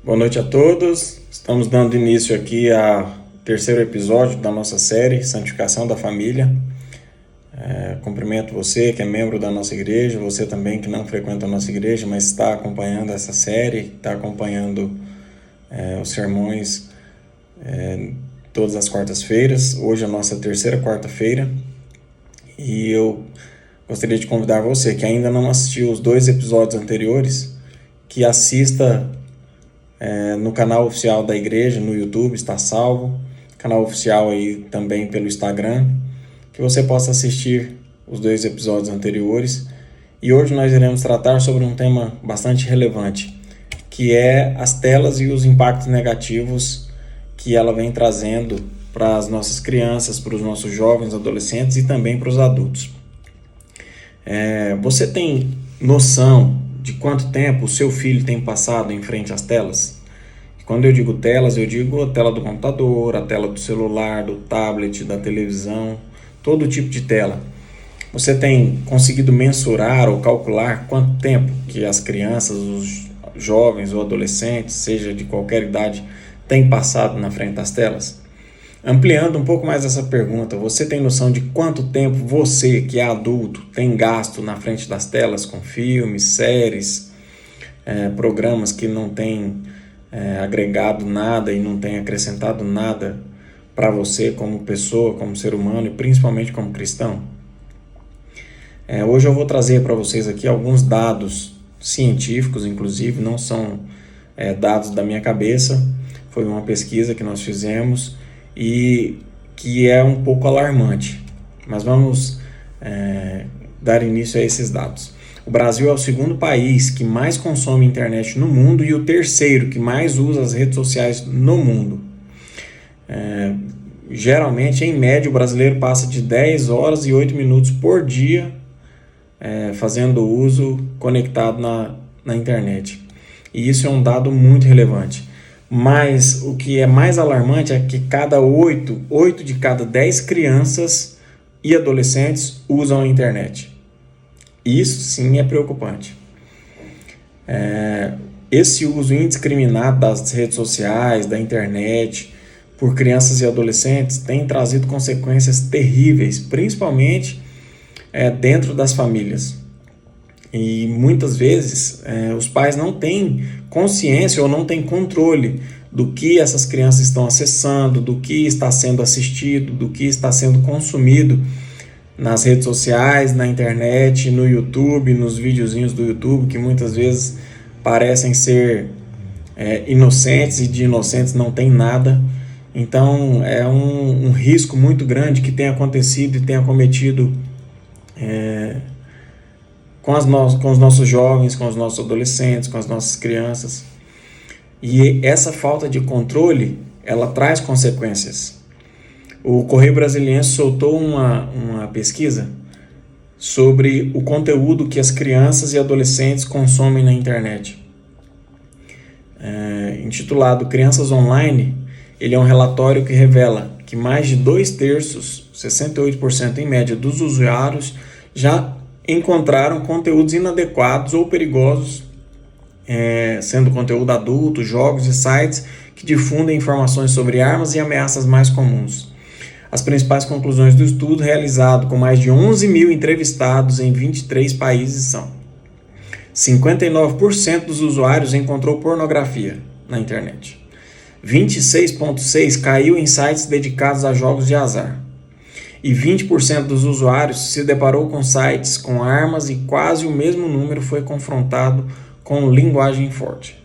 Boa noite a todos. Estamos dando início aqui ao terceiro episódio da nossa série Santificação da Família. Cumprimento você que é membro da nossa igreja, você também que não frequenta a nossa igreja, mas está acompanhando essa série, está acompanhando os sermões todas as quartas-feiras. Hoje é a nossa terceira quarta-feira e eu gostaria de convidar você que ainda não assistiu os 2 episódios anteriores, que assista no canal oficial da igreja, no YouTube, está salvo, canal oficial aí também pelo Instagram, que você possa assistir os 2 episódios anteriores. E hoje nós iremos tratar sobre um tema bastante relevante, que é as telas e os impactos negativos que ela vem trazendo para as nossas crianças, para os nossos jovens, adolescentes e também para os adultos. Você tem noção de quanto tempo o seu filho tem passado em frente às telas? Quando eu digo telas, eu digo a tela do computador, a tela do celular, do tablet, da televisão, todo tipo de tela. Você tem conseguido mensurar ou calcular quanto tempo que as crianças, os jovens ou adolescentes, seja de qualquer idade, têm passado na frente das telas? Ampliando um pouco mais essa pergunta, você tem noção de quanto tempo você, que é adulto, tem gasto na frente das telas com filmes, séries, programas que não têm agregado nada e não têm acrescentado nada para você como pessoa, como ser humano e principalmente como cristão? Hoje eu vou trazer para vocês aqui alguns dados científicos, inclusive, não são dados da minha cabeça, foi uma pesquisa que nós fizemos e que é um pouco alarmante, mas vamos dar início a esses dados. O Brasil é o segundo país que mais consome internet no mundo e o terceiro que mais usa as redes sociais no mundo. Geralmente, em média, o brasileiro passa de 10 horas e 8 minutos por dia fazendo uso conectado na internet. E isso é um dado muito relevante. Mas o que é mais alarmante é que 8 de cada 10 crianças e adolescentes usam a internet. Isso sim é preocupante. Esse uso indiscriminado das redes sociais, da internet, por crianças e adolescentes tem trazido consequências terríveis, principalmente dentro das famílias. E muitas vezes os pais não têm consciência ou não têm controle do que essas crianças estão acessando, do que está sendo assistido, do que está sendo consumido nas redes sociais, na internet, no YouTube, nos videozinhos do YouTube, que muitas vezes parecem ser inocentes e de inocentes não tem nada. Então é um risco muito grande que tem acontecido e tem acometido com os nossos jovens, com os nossos adolescentes, com as nossas crianças. E essa falta de controle, ela traz consequências. O Correio Brasiliense soltou uma pesquisa sobre o conteúdo que as crianças e adolescentes consomem na internet. Intitulado Crianças Online, ele é um relatório que revela que mais de 2/3, 68% em média, dos usuários já encontraram conteúdos inadequados ou perigosos, sendo conteúdo adulto, jogos e sites que difundem informações sobre armas e ameaças mais comuns. As principais conclusões do estudo, realizado com mais de 11 mil entrevistados em 23 países, são: 59% dos usuários encontrou pornografia na internet. 26,6% caiu em sites dedicados a jogos de azar. E 20% dos usuários se deparou com sites com armas e quase o mesmo número foi confrontado com linguagem forte.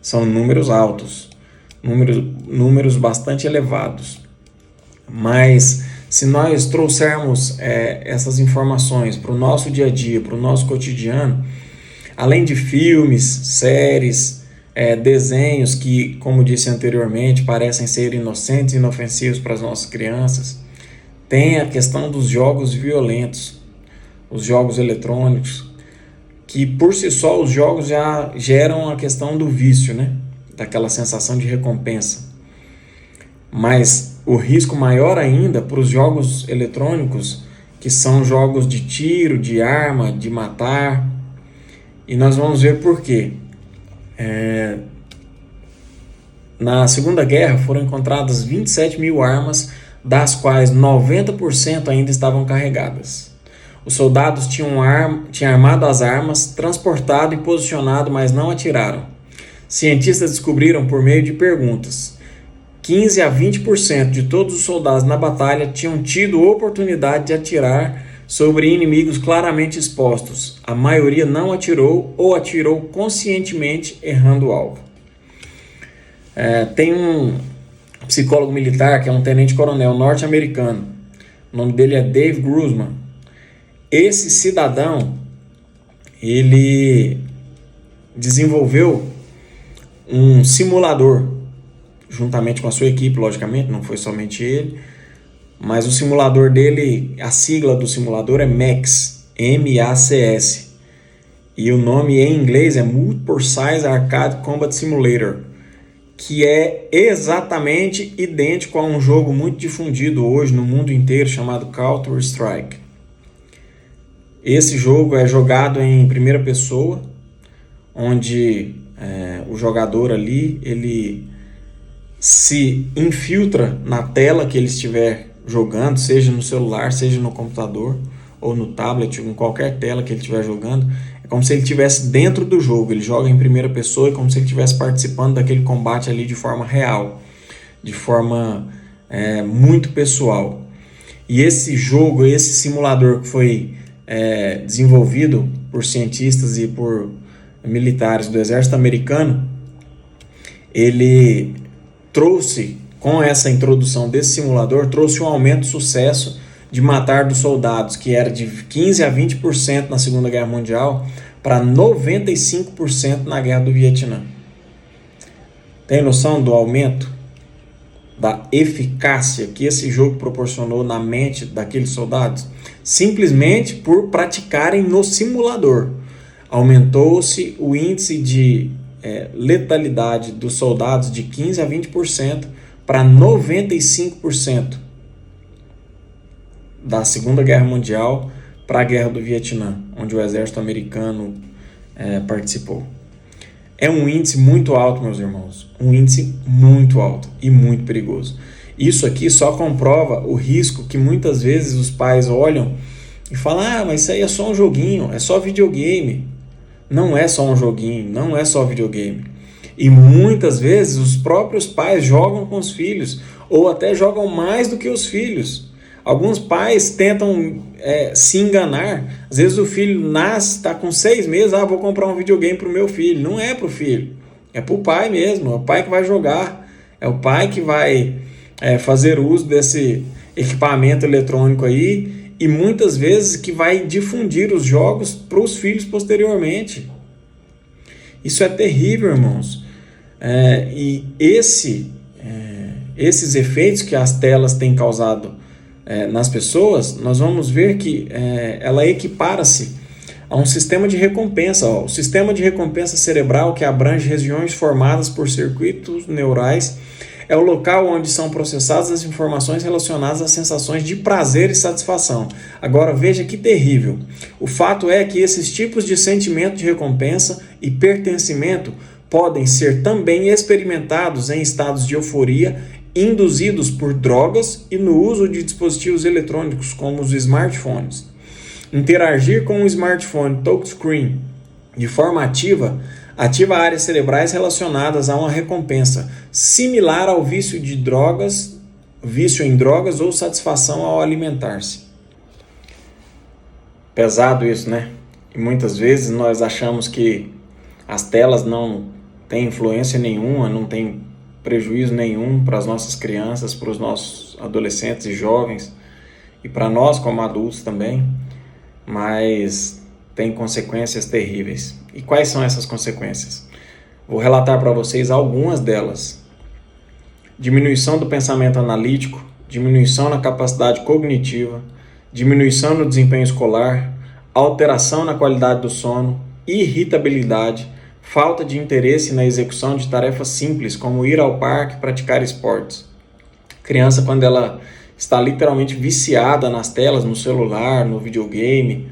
São números altos, números bastante elevados. Mas se nós trouxermos essas informações para o nosso dia a dia, para o nosso cotidiano, além de filmes, séries, desenhos que, como disse anteriormente, parecem ser inocentes e inofensivos para as nossas crianças, tem a questão dos jogos violentos, os jogos eletrônicos, que por si só os jogos já geram a questão do vício, né? Daquela sensação de recompensa. Mas o risco maior ainda para os jogos eletrônicos, que são jogos de tiro, de arma, de matar. E nós vamos ver por quê. Na Segunda Guerra foram encontradas 27 mil armas, das quais 90% ainda estavam carregadas. Os soldados tinham armado as armas, transportado e posicionado, mas não atiraram. Cientistas descobriram por meio de perguntas. 15 a 20% de todos os soldados na batalha tinham tido oportunidade de atirar sobre inimigos claramente expostos. A maioria não atirou ou atirou conscientemente errando o alvo. Tem um psicólogo militar que é um tenente-coronel norte-americano. O nome dele é Dave Grossman. Esse cidadão, ele desenvolveu um simulador, juntamente com a sua equipe, logicamente, não foi somente ele, mas o simulador dele, a sigla do simulador é MACS, M-A-C-S, e o nome em inglês é Multiple Size Arcade Combat Simulator, que é exatamente idêntico a um jogo muito difundido hoje no mundo inteiro chamado Counter-Strike. Esse jogo é jogado em primeira pessoa, onde o jogador ali, ele se infiltra na tela que ele estiver jogando, seja no celular, seja no computador ou no tablet, ou em qualquer tela que ele estiver jogando. É como se ele estivesse dentro do jogo, ele joga em primeira pessoa, é como se ele estivesse participando daquele combate ali de forma real, de forma muito pessoal. E esse jogo, esse simulador que foi desenvolvido por cientistas e por militares do exército americano, ele trouxe, com essa introdução desse simulador, trouxe um aumento de sucesso de matar dos soldados, que era de 15 a 20% na Segunda Guerra Mundial, para 95% na Guerra do Vietnã. Tem noção do aumento, da eficácia que esse jogo proporcionou na mente daqueles soldados? Simplesmente por praticarem no simulador. Aumentou-se o índice de letalidade dos soldados de 15 a 20% para 95% da Segunda Guerra Mundial para a Guerra do Vietnã, onde o exército americano participou. É um índice muito alto, meus irmãos, um índice muito alto e muito perigoso. Isso aqui só comprova o risco que muitas vezes os pais olham e falam: mas isso aí é só um joguinho, é só videogame. Não é só um joguinho, não é só videogame. E muitas vezes os próprios pais jogam com os filhos, ou até jogam mais do que os filhos. Alguns pais tentam se enganar. Às vezes o filho nasce, está com 6 meses, vou comprar um videogame para o meu filho. Não é para o filho, é para o pai mesmo, é o pai que vai jogar, é o pai que vai fazer uso desse equipamento eletrônico aí, e muitas vezes que vai difundir os jogos para os filhos posteriormente. Isso é terrível, irmãos. E esses efeitos que as telas têm causado nas pessoas, nós vamos ver que ela equipara-se a um sistema de recompensa. O sistema de recompensa cerebral, que abrange regiões formadas por circuitos neurais, é o local onde são processadas as informações relacionadas às sensações de prazer e satisfação. Agora veja que terrível. O fato é que esses tipos de sentimento de recompensa e pertencimento podem ser também experimentados em estados de euforia induzidos por drogas e no uso de dispositivos eletrônicos como os smartphones. Interagir com um smartphone touchscreen de forma ativa ativa áreas cerebrais relacionadas a uma recompensa, similar ao vício em drogas ou satisfação ao alimentar-se. Pesado isso, né? E muitas vezes nós achamos que as telas não têm influência nenhuma, não têm prejuízo nenhum para as nossas crianças, para os nossos adolescentes e jovens, e para nós como adultos também, mas tem consequências terríveis. E quais são essas consequências? Vou relatar para vocês algumas delas. Diminuição do pensamento analítico, diminuição na capacidade cognitiva, diminuição no desempenho escolar, alteração na qualidade do sono, irritabilidade, falta de interesse na execução de tarefas simples, como ir ao parque e praticar esportes. Criança, quando ela está literalmente viciada nas telas, no celular, no videogame,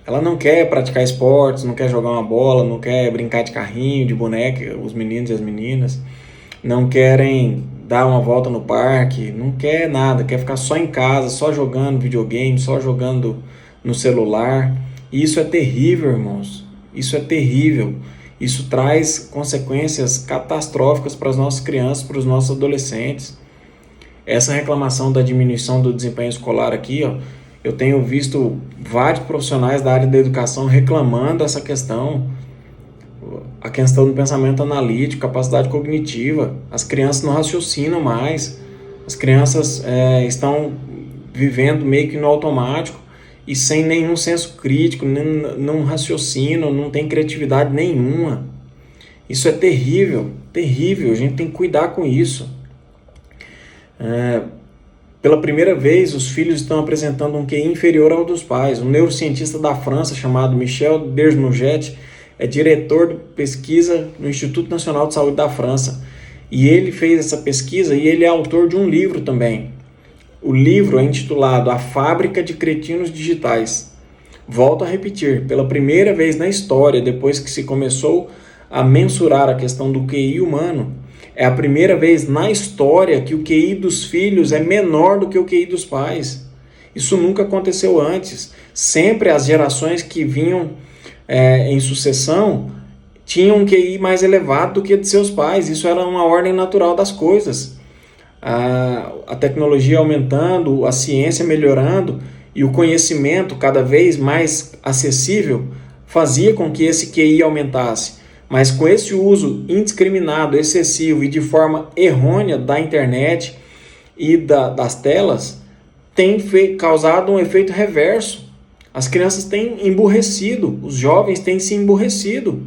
ela não quer praticar esportes, não quer jogar uma bola, não quer brincar de carrinho, de boneca, os meninos e as meninas, não querem dar uma volta no parque, não quer nada, quer ficar só em casa, só jogando videogame, só jogando no celular. E isso é terrível, irmãos, isso é terrível. Isso traz consequências catastróficas para as nossas crianças, para os nossos adolescentes. Essa reclamação da diminuição do desempenho escolar aqui, eu tenho visto vários profissionais da área da educação reclamando essa questão, a questão do pensamento analítico, capacidade cognitiva. As crianças não raciocinam mais, as crianças estão vivendo meio que no automático e sem nenhum senso crítico, não raciocinam, não tem criatividade nenhuma. Isso é terrível, terrível, a gente tem que cuidar com isso. Pela primeira vez, os filhos estão apresentando um QI inferior ao dos pais. Um neurocientista da França chamado Michel Desmouget é diretor de pesquisa no Instituto Nacional de Saúde da França. E ele fez essa pesquisa e ele é autor de um livro também. O livro é intitulado A Fábrica de Cretinos Digitais. Volto a repetir, pela primeira vez na história, depois que se começou a mensurar a questão do QI humano, é a primeira vez na história que o QI dos filhos é menor do que o QI dos pais. Isso nunca aconteceu antes. Sempre as gerações que vinham em sucessão tinham um QI mais elevado do que de seus pais. Isso era uma ordem natural das coisas. A tecnologia aumentando, a ciência melhorando e o conhecimento cada vez mais acessível fazia com que esse QI aumentasse. Mas com esse uso indiscriminado, excessivo e de forma errônea da internet e das telas, tem causado um efeito reverso. As crianças têm emburrecido, os jovens têm se emburrecido.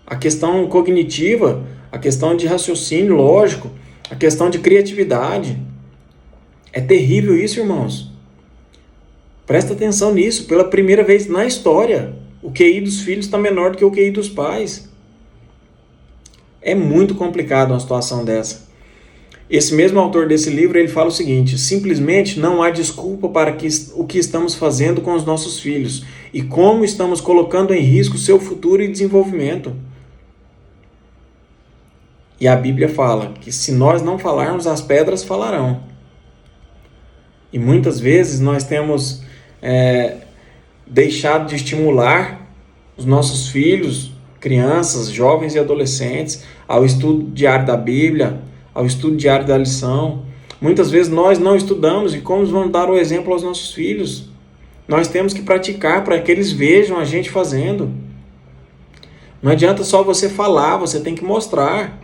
A questão cognitiva, a questão de raciocínio lógico, a questão de criatividade. É terrível isso, irmãos. Presta atenção nisso. Pela primeira vez na história, o QI dos filhos está menor do que o QI dos pais. É muito complicado uma situação dessa. Esse mesmo autor desse livro, ele fala o seguinte: simplesmente não há desculpa para o que estamos fazendo com os nossos filhos e como estamos colocando em risco seu futuro e desenvolvimento. E a Bíblia fala que se nós não falarmos, as pedras falarão. E muitas vezes nós temos deixado de estimular os nossos filhos, crianças, jovens e adolescentes ao estudo diário da Bíblia, ao estudo diário da lição. Muitas vezes nós não estudamos e como vamos dar o exemplo aos nossos filhos? Nós temos que praticar para que eles vejam a gente fazendo. Não adianta só você falar, você tem que mostrar.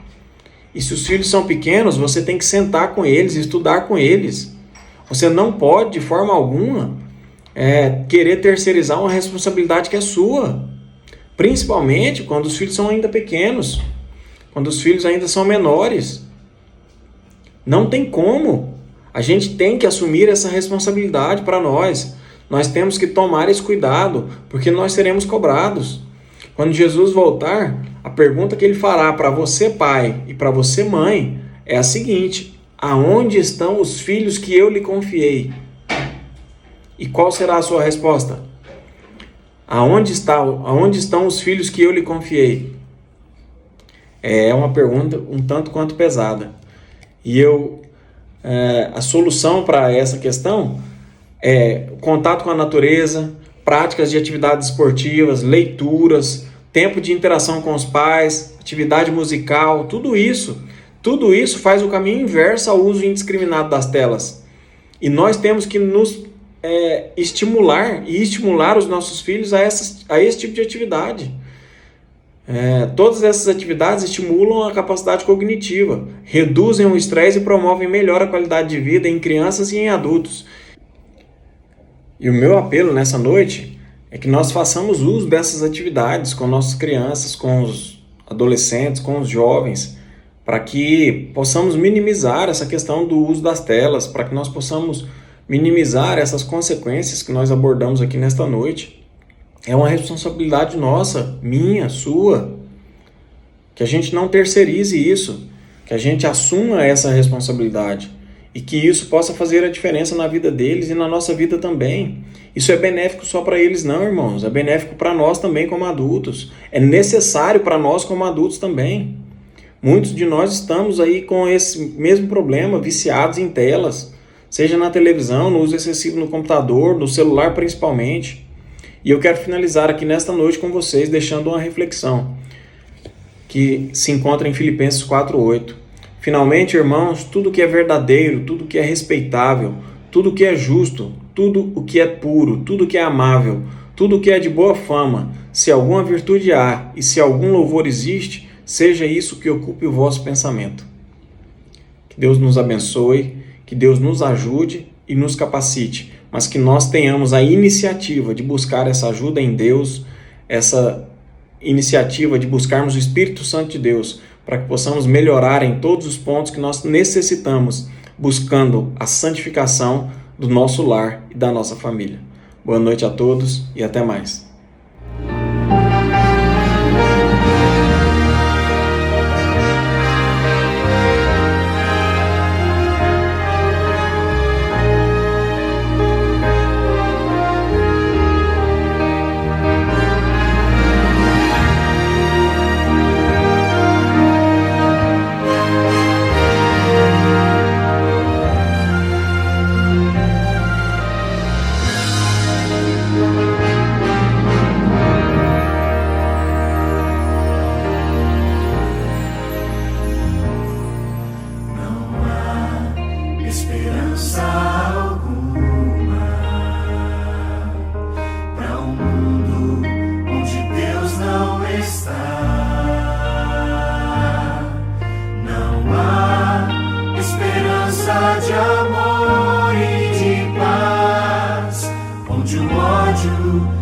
E se os filhos são pequenos, você tem que sentar com eles, estudar com eles. Você não pode, de forma alguma, querer terceirizar uma responsabilidade que é sua. Principalmente quando os filhos são ainda pequenos, quando os filhos ainda são menores. Não tem como. A gente tem que assumir essa responsabilidade para nós. Nós temos que tomar esse cuidado, porque nós seremos cobrados. Quando Jesus voltar, a pergunta que ele fará para você, pai, e para você, mãe, é a seguinte: aonde estão os filhos que eu lhe confiei? E qual será a sua resposta? Aonde estão os filhos que eu lhe confiei? É uma pergunta um tanto quanto pesada. E a solução para essa questão é contato com a natureza, práticas de atividades esportivas, leituras, tempo de interação com os pais, atividade musical, tudo isso faz o caminho inverso ao uso indiscriminado das telas. E nós temos que nos estimular os nossos filhos a esse tipo de atividade. Todas essas atividades estimulam a capacidade cognitiva, reduzem o estresse e promovem melhor a qualidade de vida em crianças e em adultos. E o meu apelo nessa noite é que nós façamos uso dessas atividades com nossas crianças, com os adolescentes, com os jovens, para que possamos minimizar essa questão do uso das telas, para que nós possamos minimizar essas consequências que nós abordamos aqui nesta noite. É uma responsabilidade nossa, minha, sua, que a gente não terceirize isso, que a gente assuma essa responsabilidade e que isso possa fazer a diferença na vida deles e na nossa vida também. Isso é benéfico só para eles não, irmãos, é benéfico para nós também como adultos, é necessário para nós como adultos também. Muitos de nós estamos aí com esse mesmo problema, viciados em telas, seja na televisão, no uso excessivo no computador, no celular principalmente. E eu quero finalizar aqui nesta noite com vocês, deixando uma reflexão que se encontra em Filipenses 4:8. Finalmente, irmãos, tudo que é verdadeiro, tudo que é respeitável, tudo que é justo, tudo o que é puro, tudo que é amável, tudo que é de boa fama, se alguma virtude há e se algum louvor existe, seja isso que ocupe o vosso pensamento. Que Deus nos abençoe, que Deus nos ajude e nos capacite, mas que nós tenhamos a iniciativa de buscar essa ajuda em Deus, essa iniciativa de buscarmos o Espírito Santo de Deus, para que possamos melhorar em todos os pontos que nós necessitamos, buscando a santificação do nosso lar e da nossa família. Boa noite a todos e até mais. Não há esperança de amor. you.